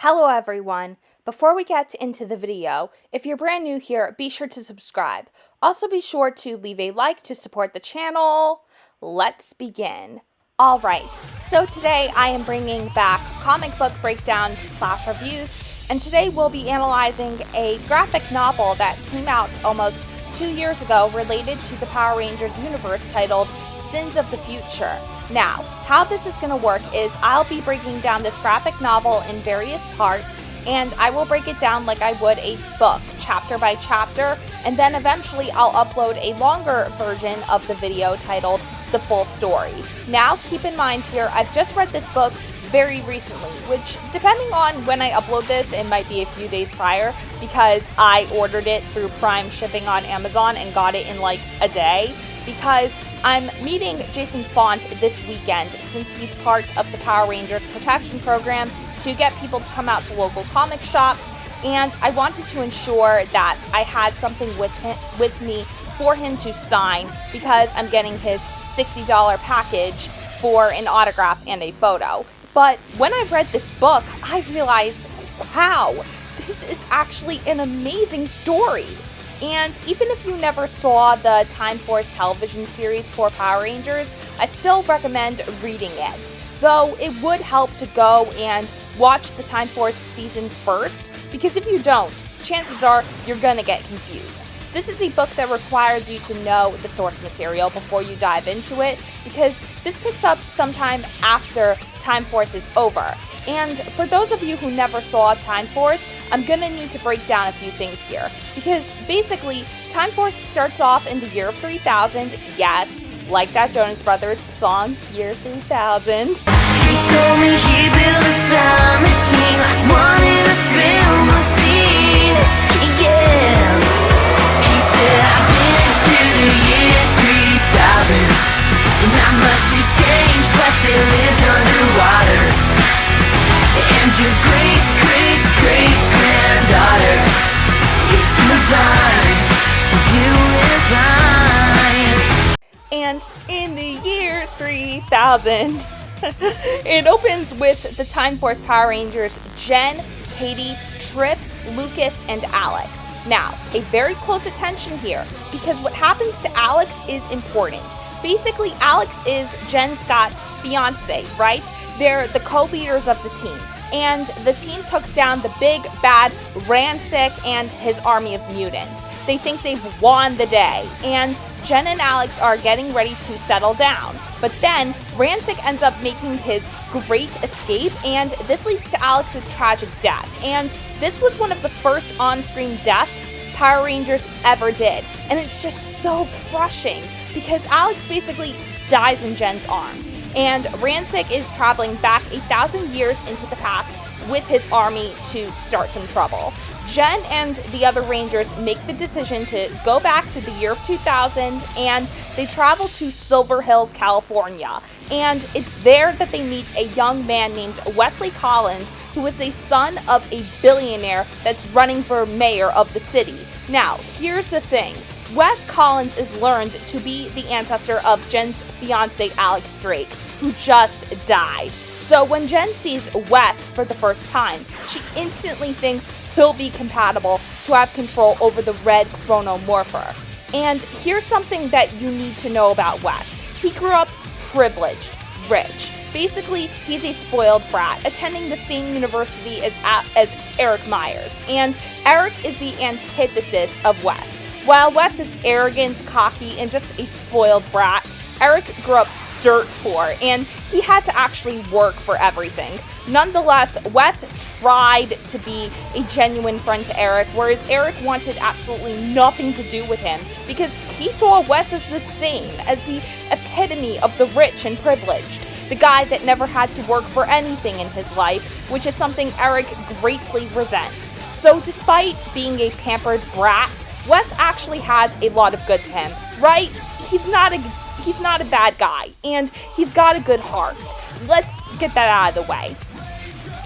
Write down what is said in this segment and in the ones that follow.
Hello everyone! Before we get into the video, if you're brand new here, be sure to subscribe. Also be sure to leave a like to support the channel. Let's begin. Alright, so today I am bringing back comic book breakdowns / reviews, and today we'll be analyzing a graphic novel that came out almost 2 years ago related to the Power Rangers universe titled Sins of the Future. Now, how this is going to work is I'll be breaking down this graphic novel in various parts, and I will break it down like I would a book, chapter by chapter, and then eventually I'll upload a longer version of the video titled The Full Story. Now, keep in mind here, I've just read this book very recently, which, depending on when I upload this, it might be a few days prior, because I ordered it through Prime shipping on Amazon and got it in like a day, because I'm meeting Jason Font this weekend since he's part of the Power Rangers Protection Program to get people to come out to local comic shops, and I wanted to ensure that I had something with me for him to sign because I'm getting his $60 package for an autograph and a photo. But when I read this book, I realized, wow, this is actually an amazing story. And even if you never saw the Time Force television series for Power Rangers, I still recommend reading it. Though it would help to go and watch the Time Force season first, because if you don't, chances are you're gonna get confused. This is a book that requires you to know the source material before you dive into it, because this picks up sometime after Time Force is over. And for those of you who never saw Time Force, I'm gonna need to break down a few things here, because basically, Time Force starts off in the year of 3000, yes, like that Jonas Brothers song, Year 3000. He told me he built a time machine, like wanted to film a scene, yeah. He said, I've been to the year 3000, and not much has changed, but they lived underwater. And your great-great-great-granddaughter is doing fine, And in the year 3000, it opens with the Time Force Power Rangers Jen, Katie, Trip, Lucas, and Alex. Now, pay very close attention here, because what happens to Alex is important. Basically, Alex is Jen Scott's fiance, right? They're the co-leaders of the team, and the team took down the big, bad Rancic and his army of mutants. They think they've won the day, and Jen and Alex are getting ready to settle down. But then, Rancic ends up making his great escape, and this leads to Alex's tragic death. And this was one of the first on-screen deaths Power Rangers ever did. And it's just so crushing, because Alex basically dies in Jen's arms. And Rancic is traveling back 1,000 years into the past with his army to start some trouble. Jen and the other Rangers make the decision to go back to the year of 2000, and they travel to Silver Hills, California. And it's there that they meet a young man named Wesley Collins, who is the son of a billionaire that's running for mayor of the city. Now, here's the thing. Wes Collins is learned to be the ancestor of Jen's fiance Alex Drake, who just died. So when Jen sees Wes for the first time, she instantly thinks he'll be compatible to have control over the red chronomorpher. And here's something that you need to know about Wes. He grew up privileged, rich. Basically, he's a spoiled brat, attending the same university as Eric Myers. And Eric is the antithesis of Wes. While Wes is arrogant, cocky, and just a spoiled brat, Eric grew up dirt poor, and he had to actually work for everything. Nonetheless, Wes tried to be a genuine friend to Eric, whereas Eric wanted absolutely nothing to do with him, because he saw Wes as the same, as the epitome of the rich and privileged, the guy that never had to work for anything in his life, which is something Eric greatly resents. So despite being a pampered brat, Wes actually has a lot of good to him, right? He's not a bad guy, and he's got a good heart. Let's get that out of the way.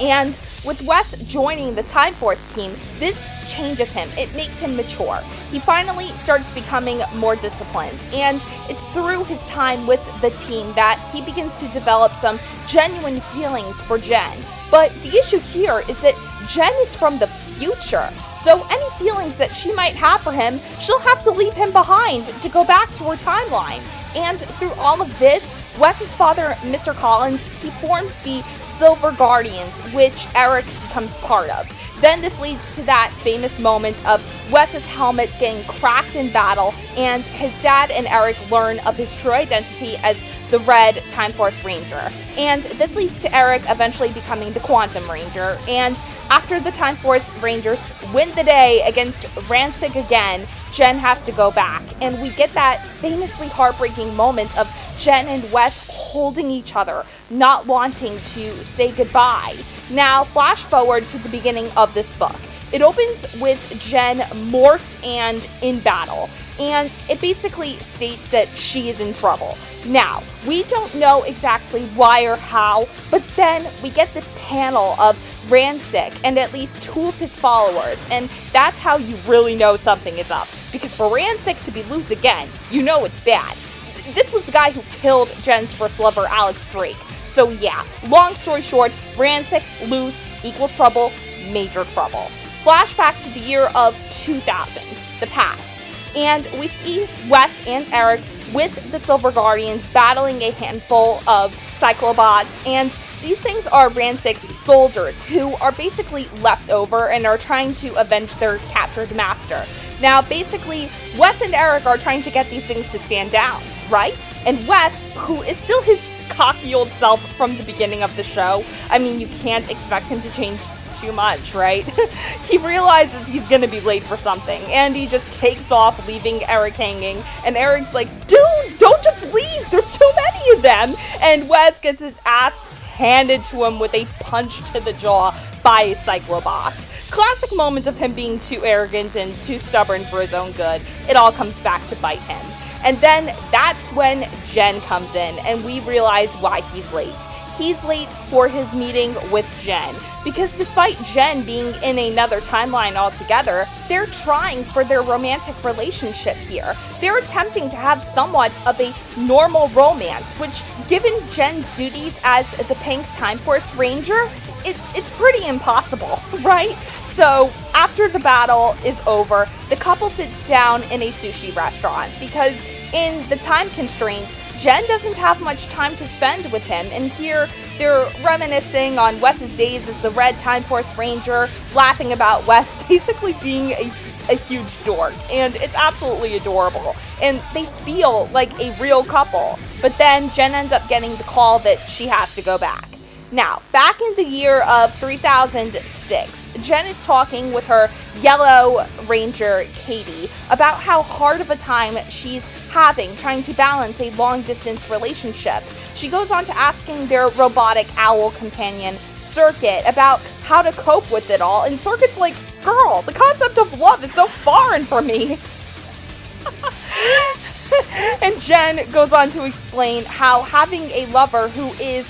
And with Wes joining the Time Force team, this changes him. It makes him mature. He finally starts becoming more disciplined, and it's through his time with the team that he begins to develop some genuine feelings for Jen. But the issue here is that Jen is from the future, so any feelings that she might have for him, she'll have to leave him behind to go back to her timeline. And through all of this, Wes's father, Mr. Collins, he forms the Silver Guardians, which Eric becomes part of. Then this leads to that famous moment of Wes's helmet getting cracked in battle, and his dad and Eric learn of his true identity as the Red Time Force Ranger. And this leads to Eric eventually becoming the Quantum Ranger, and after the Time Force Rangers win the day against Ransik again, Jen has to go back, and we get that famously heartbreaking moment of Jen and Wes holding each other, not wanting to say goodbye. Now, flash forward to the beginning of this book. It opens with Jen morphed and in battle, and it basically states that she is in trouble. Now, we don't know exactly why or how, but then we get this panel of Ransik and at least 2 of his followers, and that's how you really know something is up. Because for Ransik to be loose again, you know it's bad. This was the guy who killed Jen's first lover, Alex Drake. So yeah, long story short, Ransik, loose, equals trouble, major trouble. Flashback to the year of 2000, the past. And we see Wes and Eric with the Silver Guardians battling a handful of Cyclobots, and these things are Ransik's soldiers who are basically left over and are trying to avenge their captured master. Now, basically, Wes and Eric are trying to get these things to stand down, right? And Wes, who is still his cocky old self from the beginning of the show, I mean, you can't expect him to change too much, right? He realizes he's gonna be late for something, and he just takes off, leaving Eric hanging, and Eric's like, dude, don't just leave, there's too many of them! And Wes gets his ass handed to him with a punch to the jaw by a Cyclobot. Classic moment of him being too arrogant and too stubborn for his own good. It all comes back to bite him. And then that's when Jen comes in, and we realize why he's late. He's late for his meeting with Jen, because despite Jen being in another timeline altogether, they're trying for their romantic relationship here. They're attempting to have somewhat of a normal romance, which, given Jen's duties as the Pink Time Force Ranger, it's pretty impossible, right? So, after the battle is over, the couple sits down in a sushi restaurant, because in the time constraints, Jen doesn't have much time to spend with him, and here they're reminiscing on Wes's days as the Red Time Force Ranger, laughing about Wes basically being a huge dork, and it's absolutely adorable, and they feel like a real couple. But then Jen ends up getting the call that she has to go back. Now, back in the year of 3006, Jen is talking with her Yellow Ranger, Katie, about how hard of a time she's having trying to balance a long-distance relationship. She goes on to asking their robotic owl companion, Circuit, about how to cope with it all, and Circuit's like, girl, the concept of love is so foreign for me. And Jen goes on to explain how having a lover who is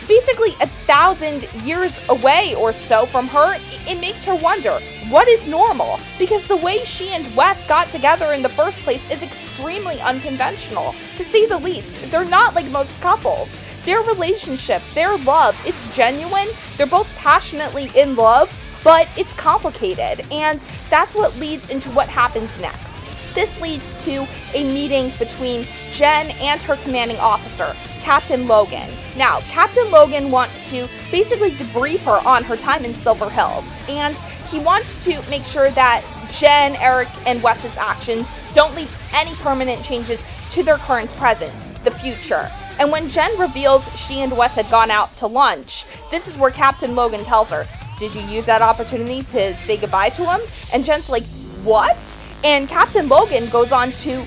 basically 1,000 years away or so from her, it makes her wonder, what is normal? Because the way she and Wes got together in the first place is extremely unconventional, to say the least. They're not like most couples. Their relationship, their love, it's genuine. They're both passionately in love, but it's complicated, and that's what leads into what happens next. This leads to a meeting between Jen and her commanding officer, Captain Logan. Now, Captain Logan wants to basically debrief her on her time in Silver Hills, and he wants to make sure that Jen, Eric, and Wes's actions don't lead any permanent changes to their current present, the future. And when Jen reveals she and Wes had gone out to lunch, this is where Captain Logan tells her, did you use that opportunity to say goodbye to him? And Jen's like, what? And Captain Logan goes on to,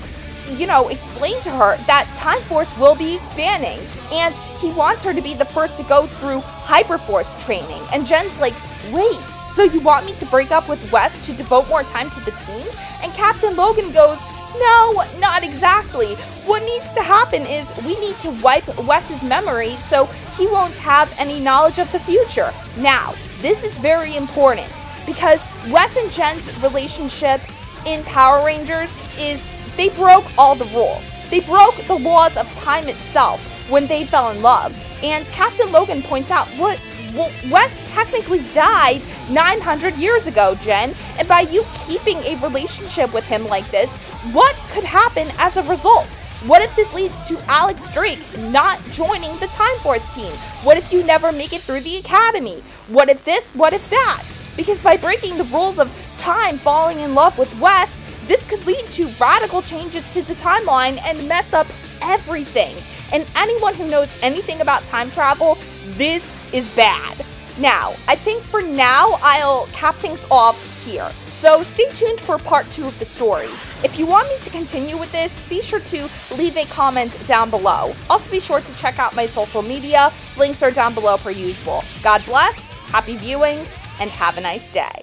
explain to her that Time Force will be expanding, and he wants her to be the first to go through Hyperforce training. And Jen's like, wait, so you want me to break up with Wes to devote more time to the team? And Captain Logan goes, no, not exactly. What needs to happen is we need to wipe Wes's memory so he won't have any knowledge of the future. Now, this is very important because Wes and Jen's relationship in Power Rangers is they broke all the rules. They broke the laws of time itself when they fell in love. And Captain Logan points out, Wes technically died 900 years ago, Jen, and by you keeping a relationship with him like this, what could happen as a result? What if this leads to Alex Drake not joining the Time Force team? What if you never make it through the academy? What if this? What if that? Because by breaking the rules of time, falling in love with Wes, this could lead to radical changes to the timeline and mess up everything. And anyone who knows anything about time travel, this is bad. Now, I think for now, I'll cap things off here. So stay tuned for part 2 of the story. If you want me to continue with this, be sure to leave a comment down below. Also be sure to check out my social media. Links are down below per usual. God bless, happy viewing, and have a nice day.